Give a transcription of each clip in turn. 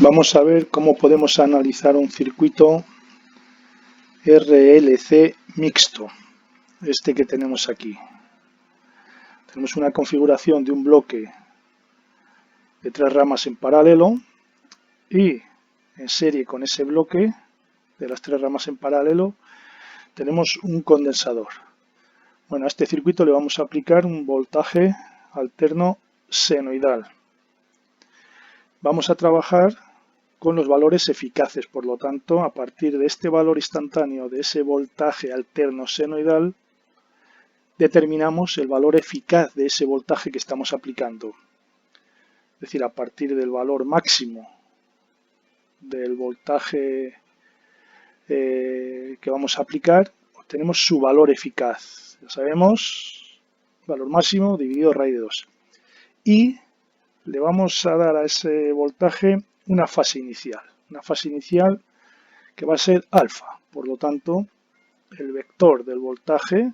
Vamos a ver cómo podemos analizar un circuito RLC mixto, este que tenemos aquí. Tenemos una configuración de un bloque de 3 ramas en paralelo y en serie con ese bloque de las 3 ramas en paralelo tenemos un condensador. Bueno, a este circuito le vamos a aplicar un voltaje alterno senoidal. Vamos a trabajar con los valores eficaces, por lo tanto, a partir de este valor instantáneo de ese voltaje alterno senoidal, determinamos el valor eficaz de ese voltaje que estamos aplicando. Es decir, a partir del valor máximo del voltaje que vamos a aplicar, obtenemos su valor eficaz. Ya sabemos, valor máximo dividido raíz de 2. Y le vamos a dar a ese voltaje una fase inicial que va a ser alfa. Por lo tanto, el vector del voltaje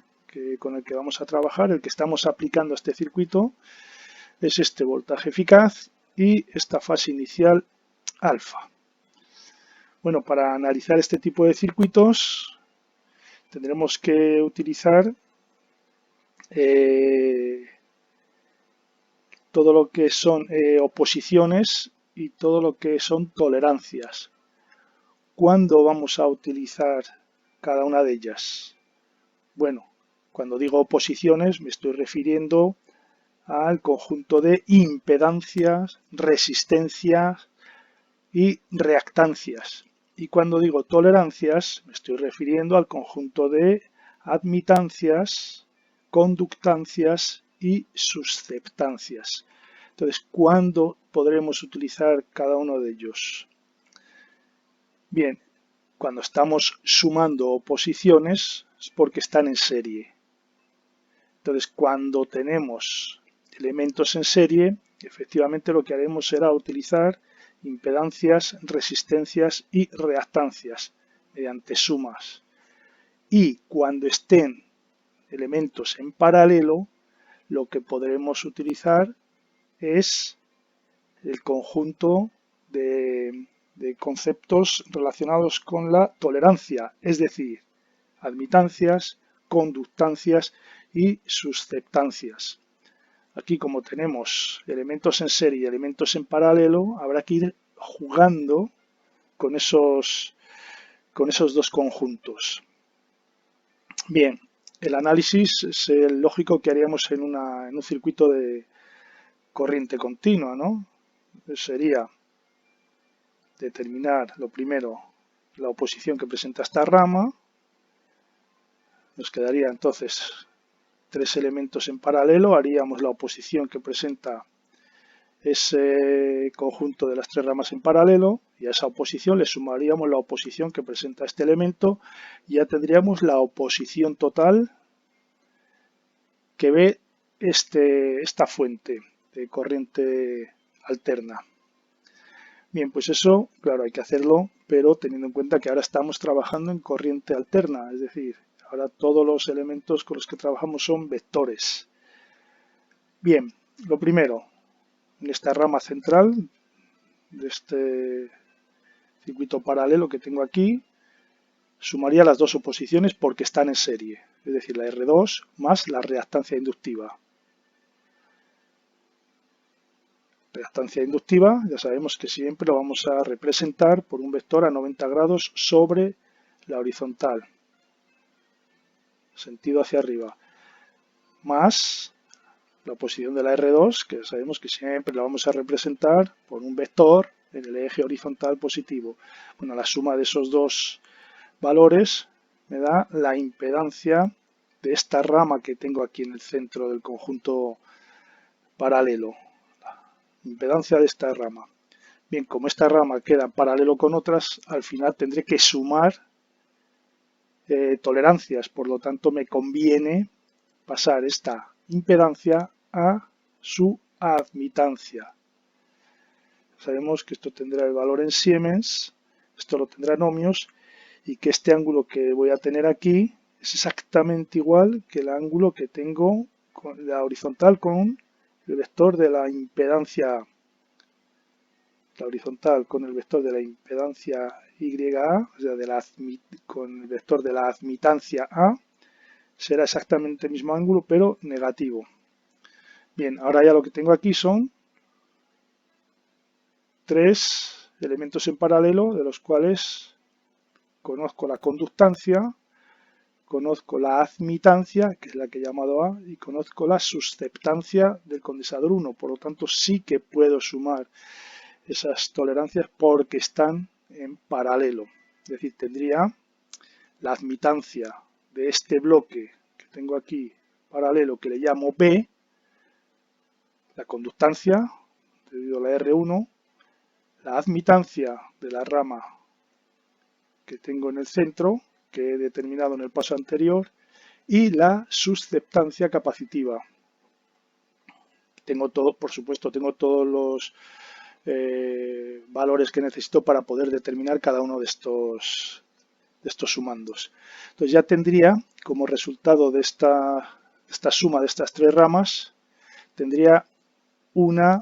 con el que vamos a trabajar, el que estamos aplicando a este circuito, es este voltaje eficaz y esta fase inicial alfa. Bueno, para analizar este tipo de circuitos tendremos que utilizar todo lo que son oposiciones y todo lo que son tolerancias. ¿Cuándo vamos a utilizar cada una de ellas? Bueno, cuando digo oposiciones me estoy refiriendo al conjunto de impedancias, resistencias y reactancias. Y cuando digo tolerancias me estoy refiriendo al conjunto de admitancias, conductancias y susceptancias. Entonces, ¿cuándo podremos utilizar cada uno de ellos? Bien, cuando estamos sumando oposiciones es porque están en serie. Entonces, cuando tenemos elementos en serie, efectivamente lo que haremos será utilizar impedancias, resistencias y reactancias mediante sumas. Y cuando estén elementos en paralelo, lo que podremos utilizar es el conjunto de conceptos relacionados con la tolerancia, es decir, admitancias, conductancias y susceptancias. Aquí, como tenemos elementos en serie y elementos en paralelo, habrá que ir jugando con esos dos conjuntos. Bien, el análisis es el lógico que haríamos en un circuito de corriente continua, ¿no? Sería determinar lo primero la oposición que presenta esta rama. Nos quedaría entonces 3 elementos en paralelo, haríamos la oposición que presenta ese conjunto de las 3 ramas en paralelo y a esa oposición le sumaríamos la oposición que presenta este elemento y ya tendríamos la oposición total que ve esta fuente de corriente alterna. Bien, pues eso, claro, hay que hacerlo, pero teniendo en cuenta que ahora estamos trabajando en corriente alterna, es decir, ahora todos los elementos con los que trabajamos son vectores. Bien, lo primero, en esta rama central de este circuito paralelo que tengo aquí, sumaría las dos oposiciones porque están en serie, es decir, la R2 más la reactancia inductiva. Reactancia inductiva, ya sabemos que siempre lo vamos a representar por un vector a 90 grados sobre la horizontal, sentido hacia arriba, más la oposición de la R2, que sabemos que siempre la vamos a representar por un vector en el eje horizontal positivo. Bueno, la suma de esos dos valores me da la impedancia de esta rama que tengo aquí en el centro del conjunto paralelo. Impedancia de esta rama. Bien, como esta rama queda en paralelo con otras, al final tendré que sumar tolerancias, por lo tanto me conviene pasar esta impedancia a su admitancia. Sabemos que esto tendrá el valor en Siemens, esto lo tendrá en ohmios y que este ángulo que voy a tener aquí es exactamente igual que el ángulo que tengo con la horizontal con el vector de la impedancia la horizontal con el vector de la impedancia YA, o sea, con el vector de la admitancia A, será exactamente el mismo ángulo, pero negativo. Bien, ahora ya lo que tengo aquí son tres elementos en paralelo, de los cuales conozco la conductancia, conozco la admitancia, que es la que he llamado A, y conozco la susceptancia del condensador 1. Por lo tanto, sí que puedo sumar esas tolerancias porque están en paralelo. Es decir, tendría la admitancia de este bloque que tengo aquí paralelo, que le llamo B, la conductancia, debido a la R1, la admitancia de la rama que tengo en el centro, que he determinado en el paso anterior, y la susceptancia capacitiva. Tengo todo, por supuesto, tengo todos los valores que necesito para poder determinar cada uno de estos sumandos. Entonces ya tendría, como resultado de esta suma de estas tres ramas, tendría una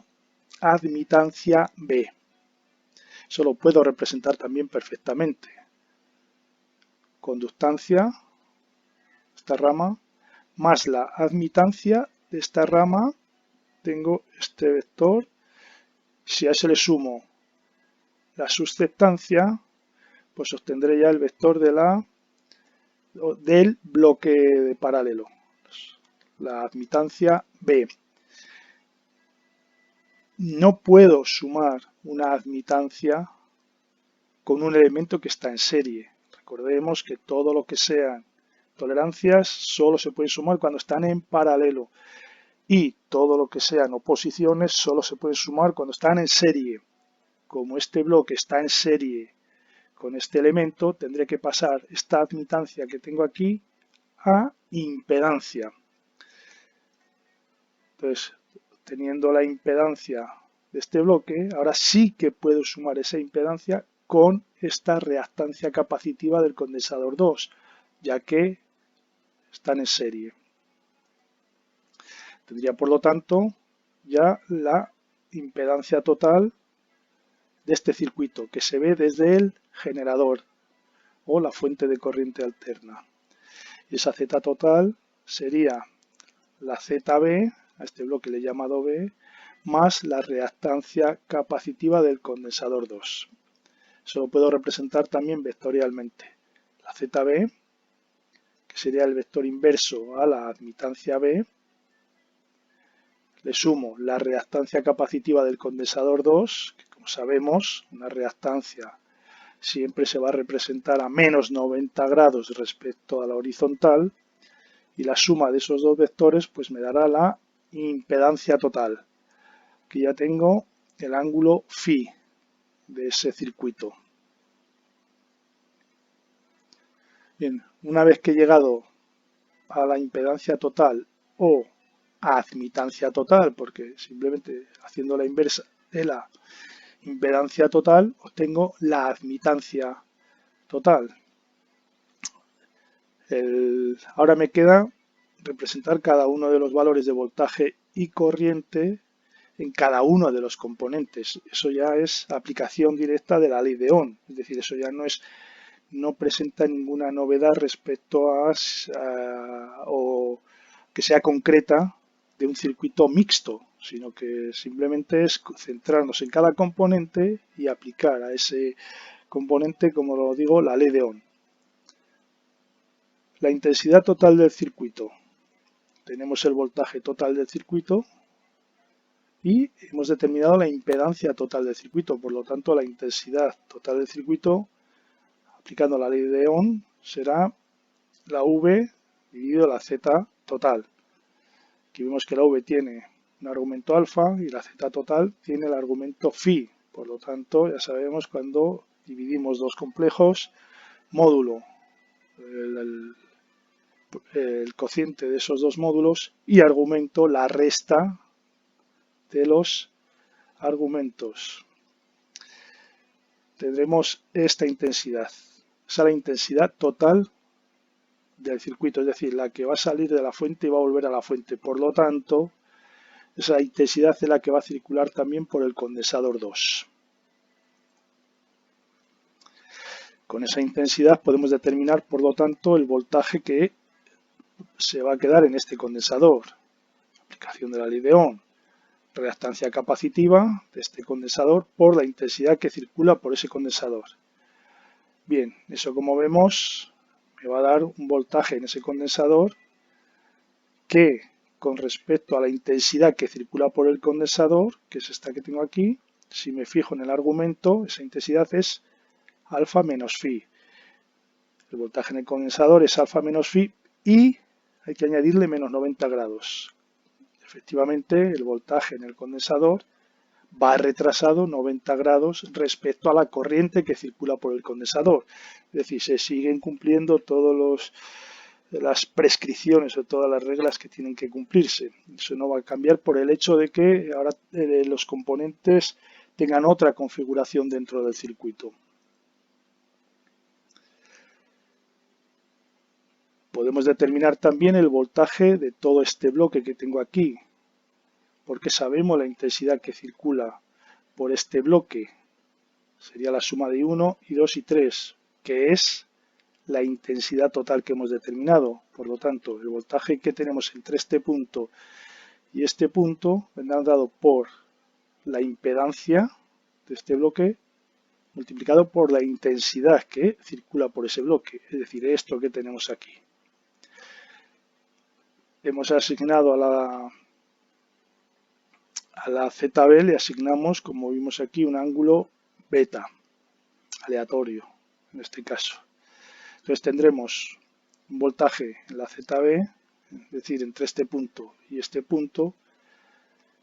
admitancia B. Eso lo puedo representar también perfectamente. Conductancia, esta rama, más la admitancia de esta rama, tengo este vector. Si a ese le sumo la susceptancia, pues obtendré ya el vector del bloque de paralelo, la admitancia B. No puedo sumar una admitancia con un elemento que está en serie. Recordemos que todo lo que sean tolerancias solo se pueden sumar cuando están en paralelo, y todo lo que sean oposiciones solo se pueden sumar cuando están en serie. Como este bloque está en serie con este elemento, tendré que pasar esta admitancia que tengo aquí a impedancia. Entonces, teniendo la impedancia de este bloque, ahora sí que puedo sumar esa impedancia con esta reactancia capacitiva del condensador 2, ya que están en serie. Tendría, por lo tanto, ya la impedancia total de este circuito, que se ve desde el generador o la fuente de corriente alterna. Y esa Z total sería la ZB, a este bloque le he llamado B, más la reactancia capacitiva del condensador 2. Eso lo puedo representar también vectorialmente. La ZB, que sería el vector inverso a la admitancia B, le sumo la reactancia capacitiva del condensador 2, que como sabemos, una reactancia siempre se va a representar a menos 90 grados respecto a la horizontal, y la suma de esos dos vectores pues me dará la impedancia total, que ya tengo el ángulo phi de ese circuito. Bien, una vez que he llegado a la impedancia total o a admitancia total, porque simplemente haciendo la inversa de la impedancia total obtengo la admitancia total. Ahora me queda representar cada uno de los valores de voltaje y corriente en cada uno de los componentes. Eso ya es aplicación directa de la ley de Ohm, es decir, eso ya no presenta ninguna novedad respecto o que sea concreta de un circuito mixto, sino que simplemente es centrarnos en cada componente y aplicar a ese componente, como lo digo, la ley de Ohm. La intensidad total del circuito. Tenemos el voltaje total del circuito y hemos determinado la impedancia total del circuito. Por lo tanto, la intensidad total del circuito, aplicando la ley de Ohm, será la V dividido la Z total. Aquí vemos que la V tiene un argumento alfa y la Z total tiene el argumento phi. Por lo tanto, ya sabemos cuando dividimos dos complejos, módulo el cociente de esos dos módulos y argumento la resta de los argumentos. Tendremos esta intensidad. Esa es la intensidad total del circuito, es decir, la que va a salir de la fuente y va a volver a la fuente. Por lo tanto, esa intensidad es la que va a circular también por el condensador 2. Con esa intensidad podemos determinar, por lo tanto, el voltaje que se va a quedar en este condensador. Aplicación de la ley de Ohm. Reactancia capacitiva de este condensador por la intensidad que circula por ese condensador. Bien, eso como vemos me va a dar un voltaje en ese condensador que con respecto a la intensidad que circula por el condensador, que es esta que tengo aquí, si me fijo en el argumento, esa intensidad es alfa menos phi. El voltaje en el condensador es alfa menos phi y hay que añadirle menos 90 grados. Efectivamente, el voltaje en el condensador va retrasado 90 grados respecto a la corriente que circula por el condensador. Es decir, se siguen cumpliendo todas las prescripciones o todas las reglas que tienen que cumplirse. Eso no va a cambiar por el hecho de que ahora los componentes tengan otra configuración dentro del circuito. Podemos determinar también el voltaje de todo este bloque que tengo aquí, porque sabemos la intensidad que circula por este bloque. Sería la suma de 1 y 2 y 3, que es la intensidad total que hemos determinado. Por lo tanto, el voltaje que tenemos entre este punto y este punto vendrá dado por la impedancia de este bloque multiplicado por la intensidad que circula por ese bloque, es decir, esto que tenemos aquí. Hemos asignado a la ZB, le asignamos, como vimos aquí, un ángulo beta, aleatorio, en este caso. Entonces tendremos un voltaje en la ZB, es decir, entre este punto y este punto,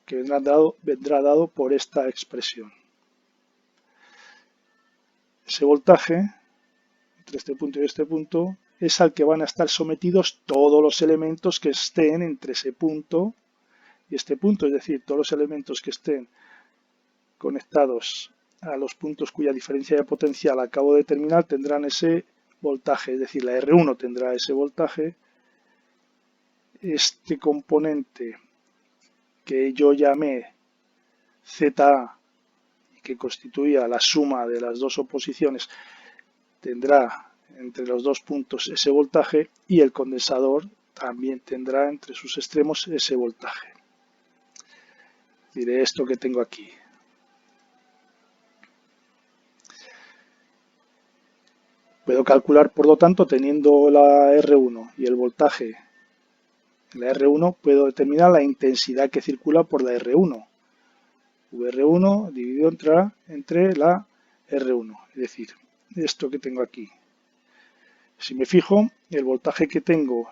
que vendrá dado por esta expresión. Ese voltaje entre este punto y este punto es al que van a estar sometidos todos los elementos que estén entre ese punto y este punto, es decir, todos los elementos que estén conectados a los puntos cuya diferencia de potencial acabo de determinar tendrán ese voltaje, es decir, la R1 tendrá ese voltaje. Este componente que yo llamé ZA, que constituía la suma de las dos oposiciones, tendrá entre los dos puntos ese voltaje y el condensador también tendrá entre sus extremos ese voltaje. Diré esto que tengo aquí. Puedo calcular, por lo tanto, teniendo la R1 y el voltaje en la R1, puedo determinar la intensidad que circula por la R1. VR1 dividido entre la R1, es decir, esto que tengo aquí. Si me fijo, el voltaje que tengo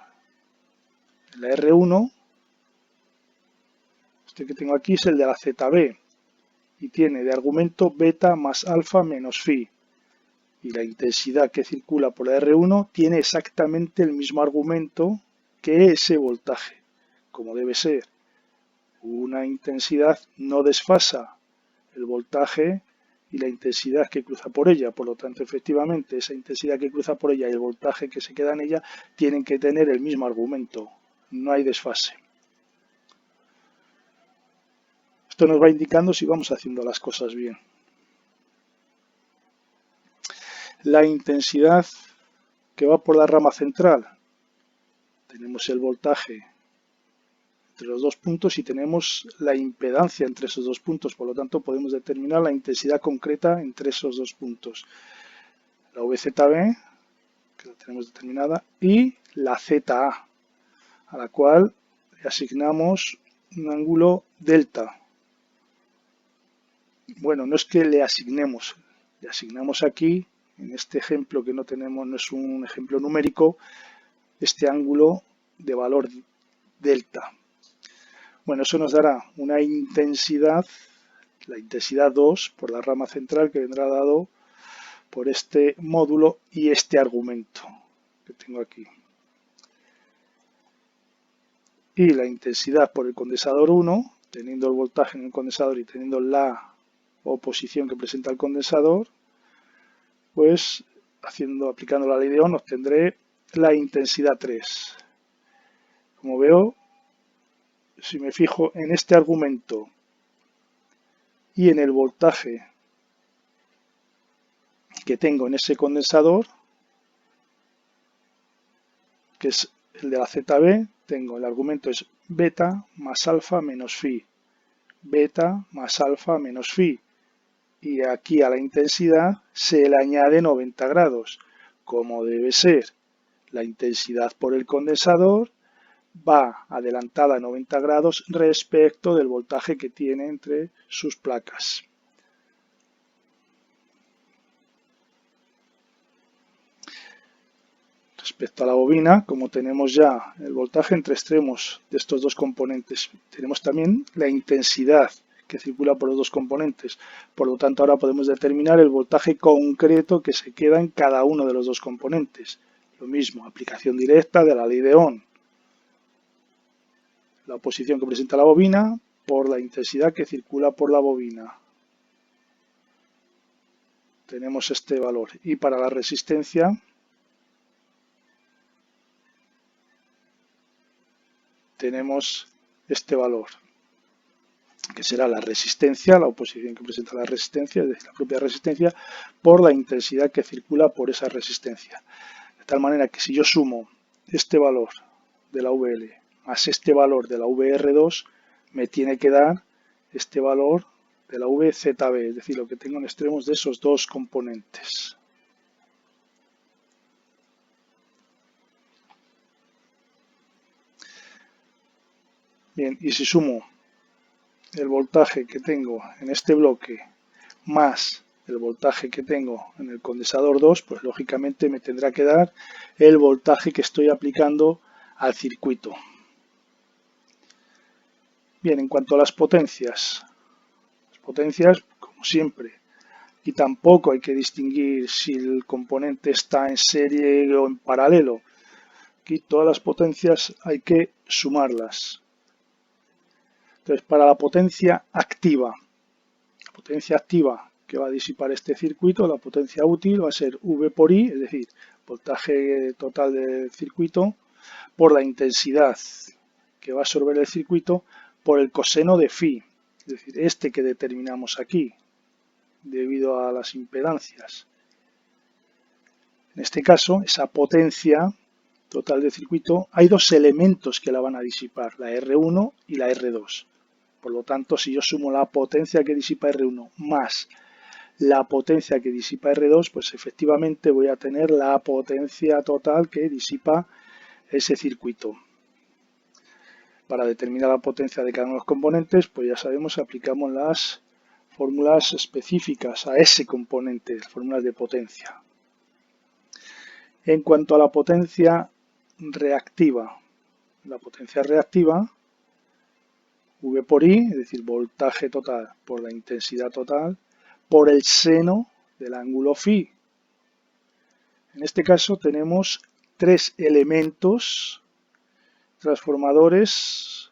en la R1, este que tengo aquí es el de la ZB, y tiene de argumento beta más alfa menos phi. Y la intensidad que circula por la R1 tiene exactamente el mismo argumento que ese voltaje, como debe ser. Una intensidad no desfasa el voltaje y la intensidad que cruza por ella. Por lo tanto, efectivamente, esa intensidad que cruza por ella y el voltaje que se queda en ella tienen que tener el mismo argumento. No hay desfase. Esto nos va indicando si vamos haciendo las cosas bien. La intensidad que va por la rama central. Tenemos el voltaje entre los dos puntos y tenemos la impedancia entre esos dos puntos. Por lo tanto, podemos determinar la intensidad concreta entre esos dos puntos. La VZB, que la tenemos determinada, y la ZA, a la cual le asignamos un ángulo delta. Bueno, no es que le asignemos aquí, en este ejemplo que no tenemos, no es un ejemplo numérico, este ángulo de valor delta. Bueno, eso nos dará una intensidad, la intensidad 2 por la rama central, que vendrá dado por este módulo y este argumento que tengo aquí. Y la intensidad por el condensador 1, teniendo el voltaje en el condensador y teniendo la oposición que presenta el condensador, pues aplicando la ley de Ohm obtendré la intensidad 3. Como veo, si me fijo en este argumento y en el voltaje que tengo en ese condensador, que es el de la ZB, tengo el argumento es beta más alfa menos phi, beta más alfa menos phi, y aquí a la intensidad se le añade 90 grados, como debe ser. La intensidad por el condensador va adelantada a 90 grados respecto del voltaje que tiene entre sus placas. Respecto a la bobina, como tenemos ya el voltaje entre extremos de estos dos componentes, tenemos también la intensidad que circula por los dos componentes. Por lo tanto, ahora podemos determinar el voltaje concreto que se queda en cada uno de los dos componentes. Lo mismo, aplicación directa de la ley de Ohm. La oposición que presenta la bobina por la intensidad que circula por la bobina. Tenemos este valor. Y para la resistencia, tenemos este valor, que será la resistencia, la oposición que presenta la resistencia, es decir, la propia resistencia, por la intensidad que circula por esa resistencia. De tal manera que si yo sumo este valor de la VL más este valor de la VR2, me tiene que dar este valor de la VZB, es decir, lo que tengo en extremos de esos dos componentes. Bien, y si sumo el voltaje que tengo en este bloque más el voltaje que tengo en el condensador 2, pues lógicamente me tendrá que dar el voltaje que estoy aplicando al circuito. Bien, en cuanto a las potencias, como siempre, y tampoco hay que distinguir si el componente está en serie o en paralelo. Aquí todas las potencias hay que sumarlas. Entonces, para la potencia activa que va a disipar este circuito, la potencia útil va a ser V por I, es decir, voltaje total del circuito, por la intensidad que va a absorber el circuito, por el coseno de phi, es decir, este que determinamos aquí, debido a las impedancias. En este caso, esa potencia total del circuito, hay dos elementos que la van a disipar, la R1 y la R2. Por lo tanto, si yo sumo la potencia que disipa R1 más la potencia que disipa R2, pues efectivamente voy a tener la potencia total que disipa ese circuito. Para determinar la potencia de cada uno de los componentes, pues ya sabemos, aplicamos las fórmulas específicas a ese componente, las fórmulas de potencia. En cuanto a la potencia reactiva, V por I, es decir, voltaje total por la intensidad total, por el seno del ángulo phi. En este caso tenemos tres elementos transformadores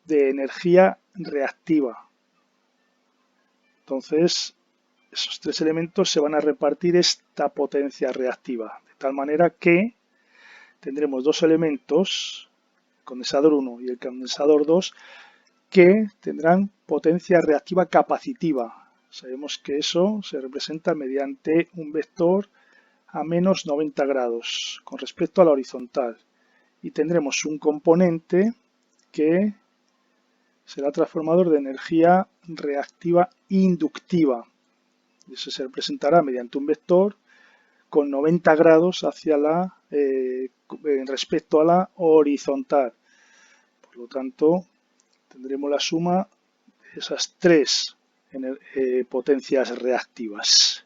de energía reactiva. Entonces, esos tres elementos se van a repartir esta potencia reactiva, de tal manera que tendremos dos elementos, el condensador 1 y el condensador 2, que tendrán potencia reactiva capacitiva. Sabemos que eso se representa mediante un vector a menos 90 grados con respecto a la horizontal. Y tendremos un componente que será transformador de energía reactiva inductiva. Eso se representará mediante un vector con 90 grados hacia respecto a la horizontal. Por lo tanto, tendremos la suma de esas tres potencias reactivas.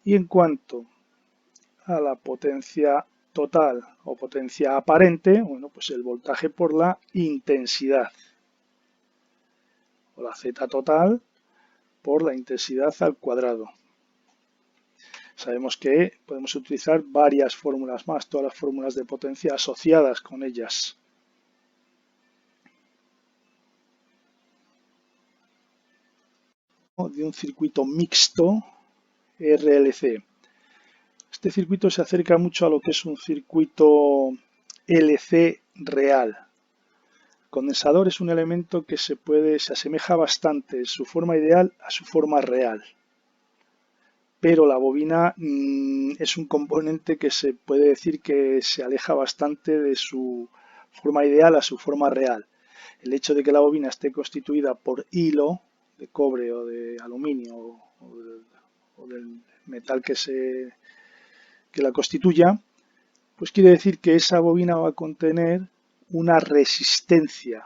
Y en cuanto a la potencia total o potencia aparente, bueno, pues el voltaje por la intensidad, o la Z total por la intensidad al cuadrado. Sabemos que podemos utilizar varias fórmulas más, todas las fórmulas de potencia asociadas con ellas. De un circuito mixto RLC. Este circuito se acerca mucho a lo que es un circuito LC real. El condensador es un elemento que se asemeja bastante en su forma ideal a su forma real. pero la bobina es un componente que se puede decir que se aleja bastante de su forma ideal a su forma real. El hecho de que la bobina esté constituida por hilo de cobre o de aluminio o del metal que la constituya, pues quiere decir que esa bobina va a contener una resistencia.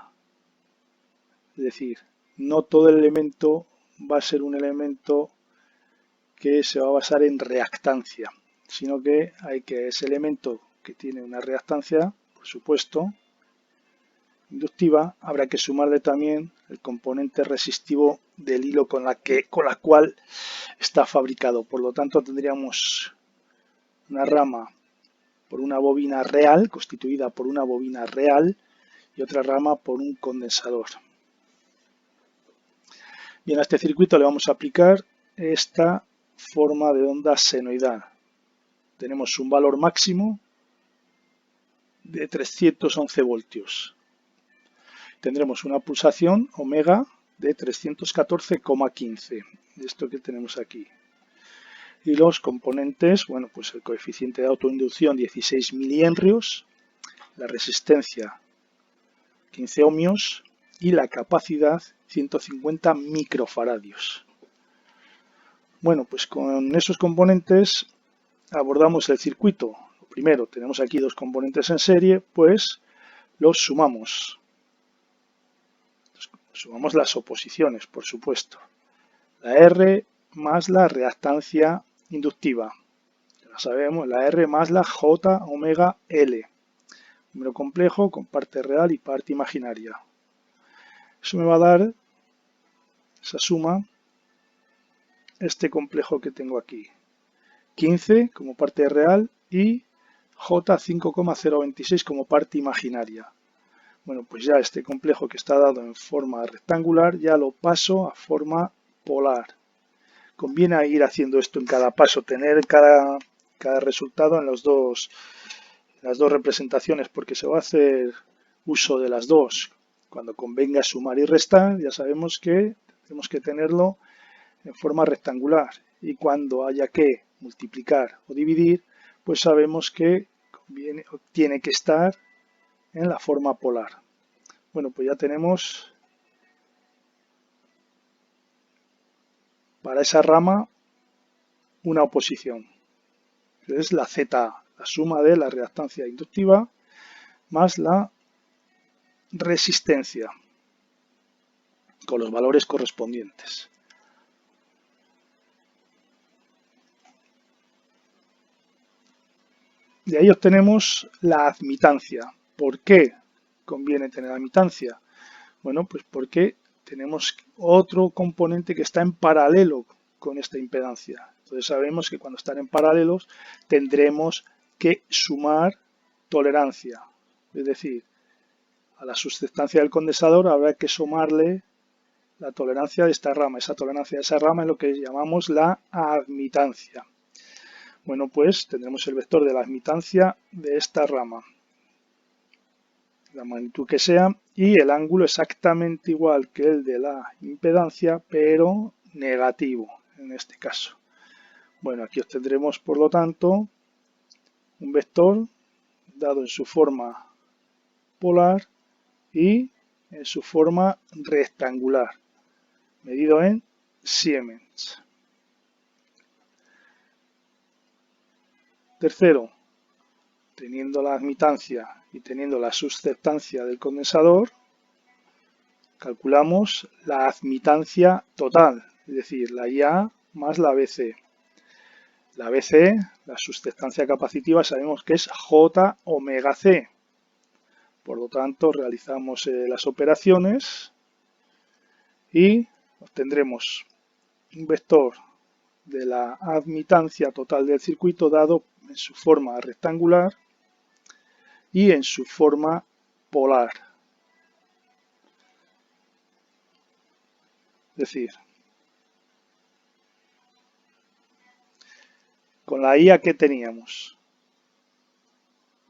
Es decir, no todo el elemento va a ser un elemento que se va a basar en reactancia, sino que hay que ese elemento que tiene una reactancia, por supuesto, inductiva, habrá que sumarle también el componente resistivo del hilo con la cual está fabricado. Por lo tanto, tendríamos una rama por una bobina real, constituida por una bobina real, y otra rama por un condensador. Bien, a este circuito le vamos a aplicar esta forma de onda senoidal. Tenemos un valor máximo de 311 voltios. Tendremos una pulsación omega de 314,15. Esto que tenemos aquí. Y los componentes, bueno, pues el coeficiente de autoinducción 16 milihenrios, la resistencia 15 ohmios y la capacidad 150 microfaradios. Bueno, pues con esos componentes abordamos el circuito. Lo primero, tenemos aquí dos componentes en serie, pues los sumamos. Sumamos las oposiciones, por supuesto. La R más la reactancia inductiva. Ya sabemos, la R más la J omega L. Número complejo con parte real y parte imaginaria. Eso me va a dar esa suma, este complejo que tengo aquí. 15 como parte real y J 5,026 como parte imaginaria. Bueno, pues ya este complejo que está dado en forma rectangular ya lo paso a forma polar. Conviene ir haciendo esto en cada paso, tener cada resultado en las dos representaciones, porque se va a hacer uso de las dos. Cuando convenga sumar y restar, ya sabemos que tenemos que tenerlo en forma rectangular. Y cuando haya que multiplicar o dividir, pues sabemos que tiene que estar en la forma polar. Bueno, pues ya tenemos para esa rama una oposición. Es la Z, la suma de la reactancia inductiva más la resistencia con los valores correspondientes. De ahí obtenemos la admitancia. ¿Por qué conviene tener admitancia? Bueno, pues porque tenemos otro componente que está en paralelo con esta impedancia. Entonces sabemos que cuando están en paralelos tendremos que sumar tolerancia. Es decir, a la susceptancia del condensador habrá que sumarle la tolerancia de esta rama. Esa tolerancia de esa rama es lo que llamamos la admitancia. Bueno, pues tendremos el vector de la admitancia de esta rama, la magnitud que sea, y el ángulo exactamente igual que el de la impedancia, pero negativo en este caso. Bueno, aquí obtendremos, por lo tanto, un vector dado en su forma polar y en su forma rectangular, medido en Siemens. Tercero, teniendo la admitancia y teniendo la susceptancia del condensador, calculamos la admitancia total, es decir, la IA más la BC. La BC, la susceptancia capacitiva, sabemos que es J omega C. Por lo tanto, realizamos las operaciones y obtendremos un vector de la admitancia total del circuito dado en su forma rectangular y en su forma polar. Es decir, con la IA que teníamos,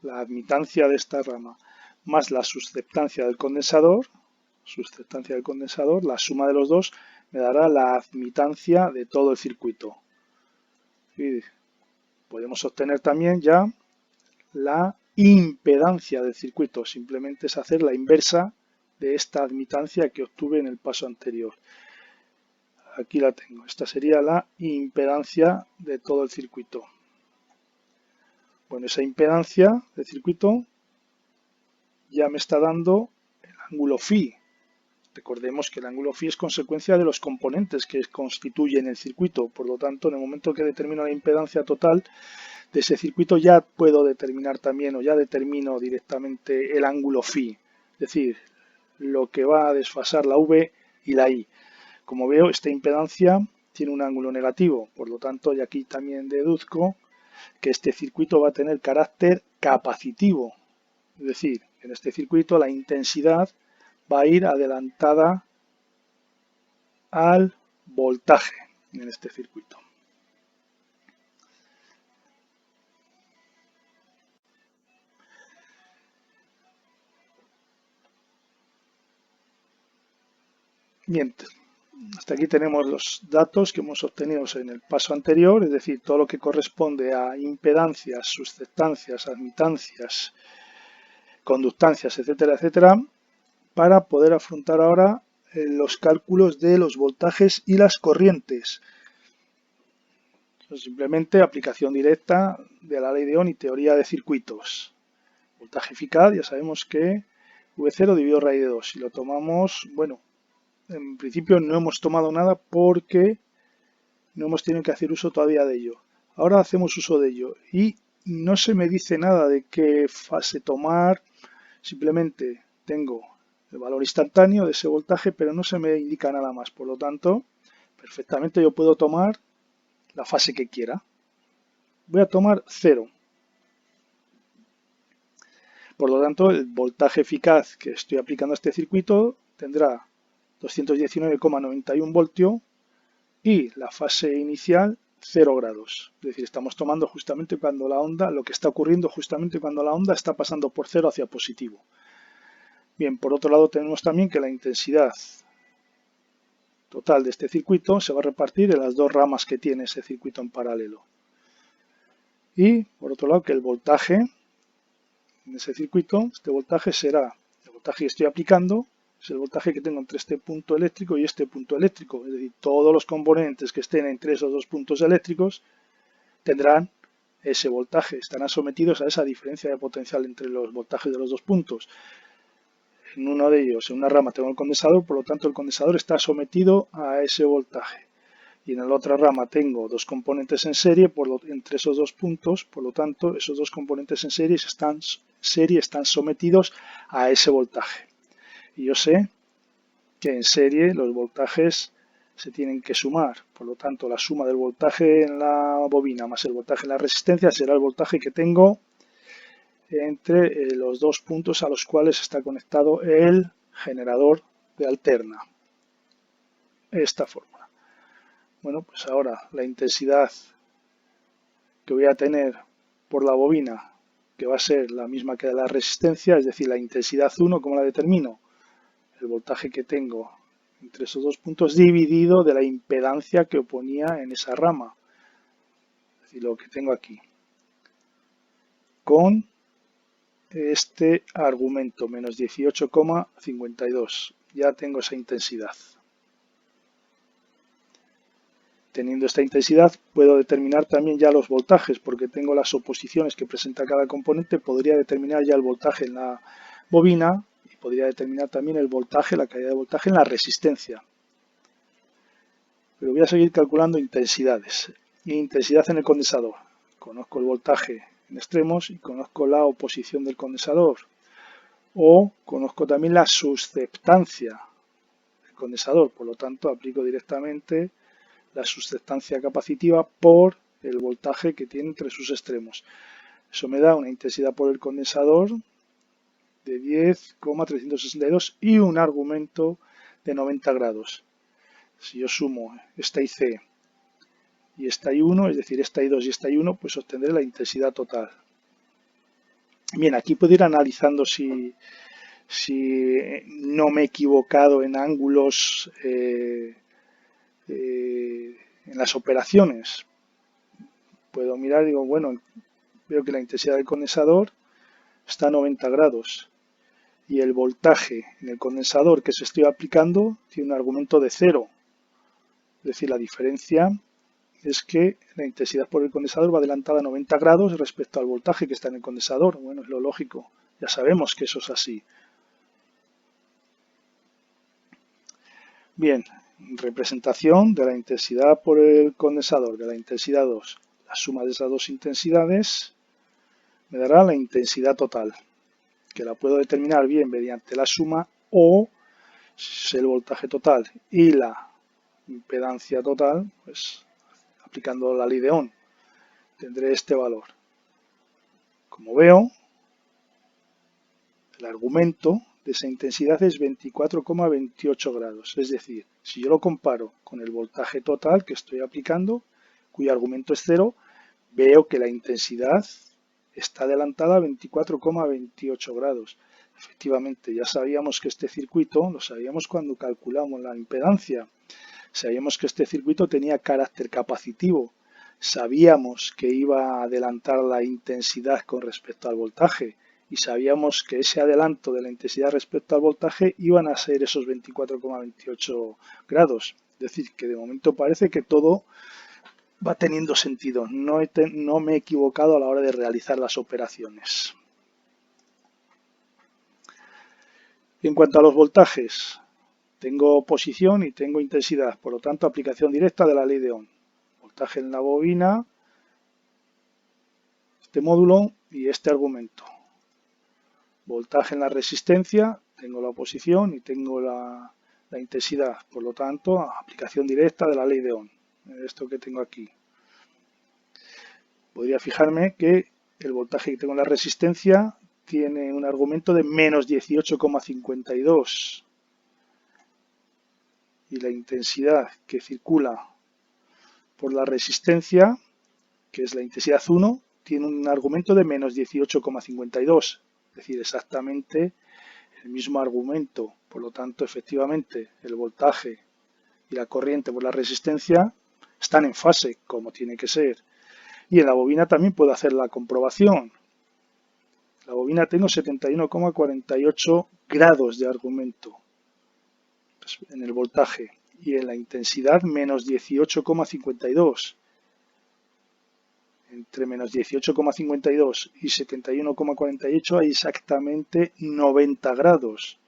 la admitancia de esta rama más la susceptancia del condensador, la suma de los dos me dará la admitancia de todo el circuito. Y podemos obtener también ya la impedancia del circuito. Simplemente es hacer la inversa de esta admitancia que obtuve en el paso anterior. Aquí la tengo. Esta sería la impedancia de todo el circuito. Bueno, esa impedancia del circuito ya me está dando el ángulo phi. Recordemos que el ángulo phi es consecuencia de los componentes que constituyen el circuito. Por lo tanto, en el momento que determino la impedancia total de ese circuito, ya puedo determinar también, o ya determino directamente el ángulo phi. Es decir, lo que va a desfasar la V y la I. Como veo, esta impedancia tiene un ángulo negativo. Por lo tanto, y aquí también deduzco que este circuito va a tener carácter capacitivo. Es decir, en este circuito la intensidad va a ir adelantada al voltaje en este circuito. Bien, hasta aquí tenemos los datos que hemos obtenido en el paso anterior, es decir, todo lo que corresponde a impedancias, susceptancias, admitancias, conductancia, etcétera, etcétera, para poder afrontar ahora los cálculos de los voltajes y las corrientes. Simplemente aplicación directa de la ley de Ohm y teoría de circuitos. Voltaje eficaz, ya sabemos que V0 dividido raíz de 2. Si lo tomamos, bueno, en principio no hemos tomado nada porque no hemos tenido que hacer uso todavía de ello. Ahora hacemos uso de ello y no se me dice nada de qué fase tomar, simplemente tengo el valor instantáneo de ese voltaje, pero no se me indica nada más. Por lo tanto, perfectamente yo puedo tomar la fase que quiera. Voy a tomar 0. Por lo tanto, el voltaje eficaz que estoy aplicando a este circuito tendrá 219,91 voltios y la fase inicial 0 grados. Es decir, estamos tomando justamente cuando la onda, lo que está ocurriendo justamente cuando la onda está pasando por 0 hacia positivo. Bien, por otro lado tenemos también que la intensidad total de este circuito se va a repartir en las dos ramas que tiene ese circuito en paralelo. Y por otro lado que el voltaje en ese circuito, este voltaje será el voltaje que estoy aplicando, es el voltaje que tengo entre este punto eléctrico y este punto eléctrico. Es decir, todos los componentes que estén entre esos dos puntos eléctricos tendrán ese voltaje, estarán sometidos a esa diferencia de potencial entre los voltajes de los dos puntos. En uno de ellos, en una rama, tengo el condensador, por lo tanto el condensador está sometido a ese voltaje. Y en la otra rama tengo dos componentes en serie entre esos dos puntos, por lo tanto esos dos componentes en serie están sometidos a ese voltaje. Y yo sé que en serie los voltajes se tienen que sumar, por lo tanto la suma del voltaje en la bobina más el voltaje en la resistencia será el voltaje que tengo entre los dos puntos a los cuales está conectado el generador de alterna. Esta fórmula. Bueno, pues ahora la intensidad que voy a tener por la bobina, que va a ser la misma que la resistencia, es decir, la intensidad 1, ¿cómo la determino? El voltaje que tengo entre esos dos puntos dividido de la impedancia que oponía en esa rama. Es decir, lo que tengo aquí. Con este argumento, menos 18,52. Ya tengo esa intensidad. Teniendo esta intensidad puedo determinar también ya los voltajes, porque tengo las oposiciones que presenta cada componente, podría determinar ya el voltaje en la bobina y podría determinar también el voltaje, la caída de voltaje en la resistencia. Pero voy a seguir calculando intensidades. Intensidad en el condensador. Conozco el voltaje en extremos y conozco la oposición del condensador. O conozco también la susceptancia del condensador, por lo tanto aplico directamente la susceptancia capacitiva por el voltaje que tiene entre sus extremos. Eso me da una intensidad por el condensador de 10,362 y un argumento de 90 grados. Si yo sumo esta IC y esta I1, es decir, esta I2 y esta I1, pues obtendré la intensidad total. Bien, aquí puedo ir analizando si no me he equivocado en ángulos en las operaciones. puedo mirar y digo, bueno, veo que la intensidad del condensador está a 90 grados y el voltaje en el condensador que se estoy aplicando tiene un argumento de 0. Es decir, la diferencia es que la intensidad por el condensador va adelantada a 90 grados respecto al voltaje que está en el condensador. Bueno, es lo lógico, ya sabemos que eso es así. Bien, representación de la intensidad por el condensador, de la intensidad 2. La suma de esas dos intensidades me dará la intensidad total, que la puedo determinar bien mediante la suma o el voltaje total y la impedancia total, pues aplicando la ley de Ohm, tendré este valor. Como veo, el argumento de esa intensidad es 24,28 grados. Es decir, si yo lo comparo con el voltaje total que estoy aplicando, cuyo argumento es 0, veo que la intensidad está adelantada a 24,28 grados. Efectivamente, ya sabíamos que este circuito, lo sabíamos cuando calculamos la impedancia, sabíamos que este circuito tenía carácter capacitivo, sabíamos que iba a adelantar la intensidad con respecto al voltaje y sabíamos que ese adelanto de la intensidad respecto al voltaje iban a ser esos 24,28 grados. Es decir, que de momento parece que todo va teniendo sentido. No me he equivocado a la hora de realizar las operaciones. En cuanto a los voltajes, tengo posición y tengo intensidad, por lo tanto aplicación directa de la ley de Ohm. Voltaje en la bobina, este módulo y este argumento. Voltaje en la resistencia, tengo la posición y tengo la intensidad, por lo tanto aplicación directa de la ley de Ohm. Esto que tengo aquí. Podría fijarme que el voltaje que tengo en la resistencia tiene un argumento de menos 18,52 y la intensidad que circula por la resistencia, que es la intensidad 1, tiene un argumento de menos 18,52, es decir, exactamente el mismo argumento. Por lo tanto, efectivamente, el voltaje y la corriente por la resistencia están en fase, como tiene que ser. Y en la bobina también puedo hacer la comprobación. En la bobina tengo 71,48 grados de argumento en el voltaje y en la intensidad menos 18,52. Entre menos 18,52 y 71,48 hay exactamente 90 grados.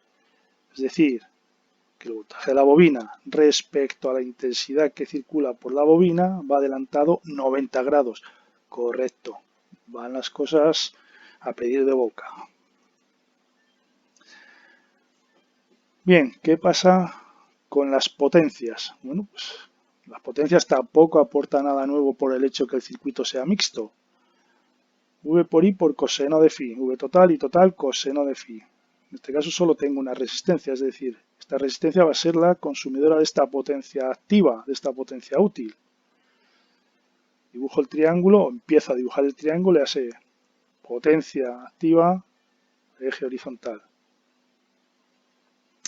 Es decir, que el voltaje de la bobina respecto a la intensidad que circula por la bobina va adelantado 90 grados. Correcto. Van las cosas a pedir de boca. Bien, ¿qué pasa con las potencias? Bueno, pues las potencias tampoco aportan nada nuevo por el hecho que el circuito sea mixto. V por I por coseno de phi. V total y total coseno de phi. En este caso solo tengo una resistencia, es decir, esta resistencia va a ser la consumidora de esta potencia activa, de esta potencia útil. Dibujo el triángulo, empiezo a dibujar el triángulo y hace potencia activa, eje horizontal.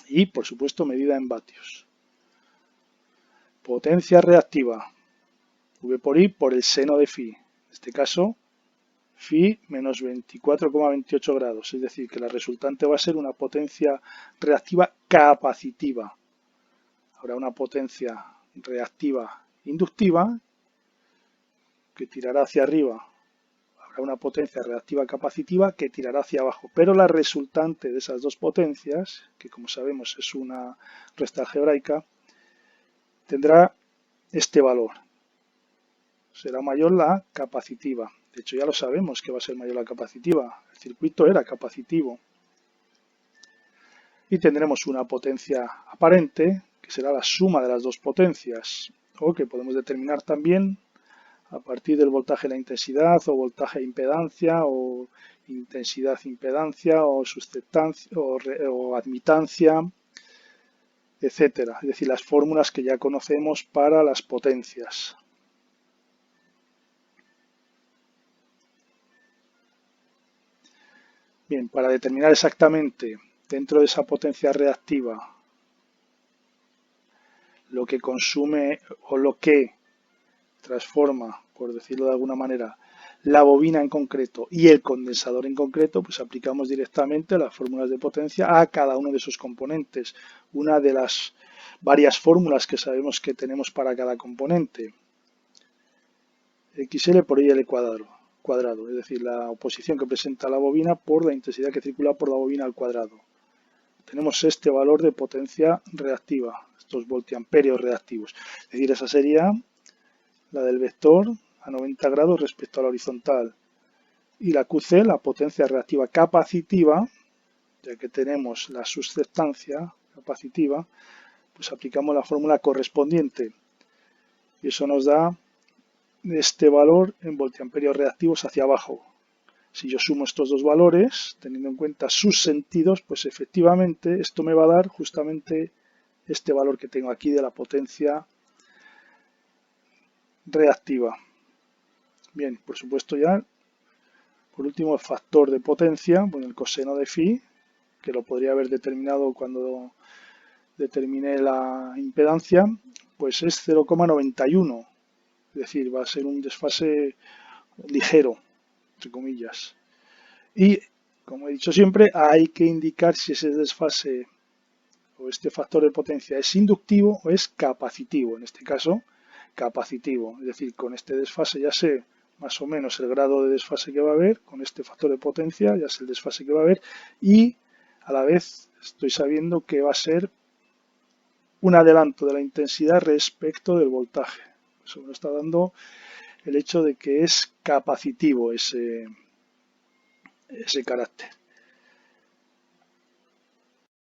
Y, por supuesto, medida en vatios. Potencia reactiva, V por I por el seno de phi. En este caso, phi menos 24,28 grados, es decir, que la resultante va a ser una potencia reactiva capacitiva. Habrá una potencia reactiva inductiva que tirará hacia arriba. Habrá una potencia reactiva capacitiva que tirará hacia abajo, pero la resultante de esas dos potencias, que como sabemos es una resta algebraica, tendrá este valor. Será mayor la capacitiva. De hecho, ya lo sabemos que va a ser mayor la capacitiva. El circuito era capacitivo. Y tendremos una potencia aparente, que será la suma de las dos potencias, o que podemos determinar también a partir del voltaje la intensidad, o voltaje e impedancia, o intensidad impedancia, o susceptancia, o admitancia, etcétera. Es decir, las fórmulas que ya conocemos para las potencias. Bien, para determinar exactamente dentro de esa potencia reactiva lo que consume o lo que transforma, por decirlo de alguna manera, la bobina en concreto y el condensador en concreto, pues aplicamos directamente las fórmulas de potencia a cada uno de sus componentes. Una de las varias fórmulas que sabemos que tenemos para cada componente. XL por IL cuadrado, es decir, la oposición que presenta la bobina por la intensidad que circula por la bobina al cuadrado. Tenemos este valor de potencia reactiva, estos voltiamperios reactivos. Es decir, esa sería la del vector a 90 grados respecto a la horizontal. Y la QC, la potencia reactiva capacitiva, ya que tenemos la susceptancia capacitiva, pues aplicamos la fórmula correspondiente. Y eso nos da este valor en voltiamperios reactivos hacia abajo. Si yo sumo estos dos valores, teniendo en cuenta sus sentidos, pues efectivamente esto me va a dar justamente este valor que tengo aquí de la potencia reactiva. Bien, por supuesto ya, por último, el factor de potencia, bueno, el coseno de phi, que lo podría haber determinado cuando determiné la impedancia, pues es 0,91. Es decir, va a ser un desfase ligero, entre comillas. Y, como he dicho siempre, hay que indicar si ese desfase o este factor de potencia es inductivo o es capacitivo. En este caso, capacitivo. Es decir, con este desfase ya sé más o menos el grado de desfase que va a haber, con este factor de potencia ya sé el desfase que va a haber y a la vez estoy sabiendo que va a ser un adelanto de la intensidad respecto del voltaje. Eso me está dando el hecho de que es capacitivo ese carácter.